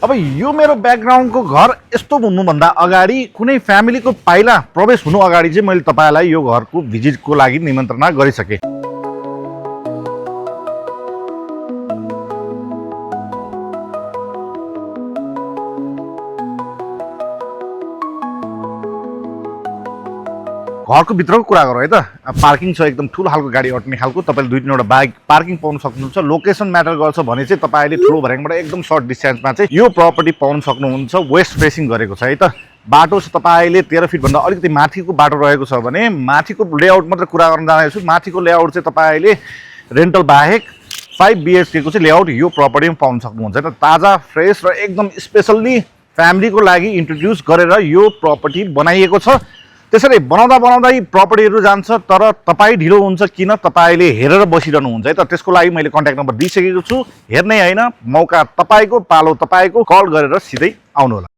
अब यो मेरो ब्याकग्राउन्डको घर यस्तो हुनुभन्दा अगाडि कुनै फ्यामिलीको पाइला प्रवेश हुनु अगाडि चाहिँ मैले तपाईलाई यो घरको भिजिटको लागि निमन्त्रणा गरिसके। घरको भित्रको कुरा गरौँ है त। पार्किङ छ, एकदम ठुलो खालको गाडी अट्ने खालको। तपाईँले 2-3 वटा बाइक पार्किङ पाउन सक्नुहुन्छ। लोकेसन म्याटर गर्छ भने चाहिँ तपाईँले ठुलो भर्याङबाट एकदम सर्ट डिस्टेन्समा चाहिँ यो प्रपर्टी पाउन सक्नुहुन्छ। वेस्ट फेसिङ गरेको छ है त। बाटो चाहिँ तपाईँले 13 फिटभन्दा अलिकति माथिको बाटो रहेको छ भने माथिको लेआउट मात्र कुरा गर्न जाँदैछु। माथिको लेआउट चाहिँ तपाईँले रेन्टल बाहेक 5 BHK को चाहिँ लेआउट यो प्रपर्टीमा पाउन सक्नुहुन्छ। त ताजा फ्रेस र एकदम स्पेसल्ली फ्यामिलीको लागि इन्ट्रोड्युस गरेर यो प्रपर्टी बनाइएको छ। त्यसैले बनाउँदा प्रपर्टीहरू जान्छ, तर तपाईँ ढिलो हुन्छ किन? तपाईँले हेरेर बसिरहनुहुन्छ है त। त्यसको लागि मैले कन्ट्याक्ट नम्बर दिइसकेको छु। हेर्नै होइन, मौका तपाईँको, पालो तपाईँको। कल गरेर सिधै आउनुहोला।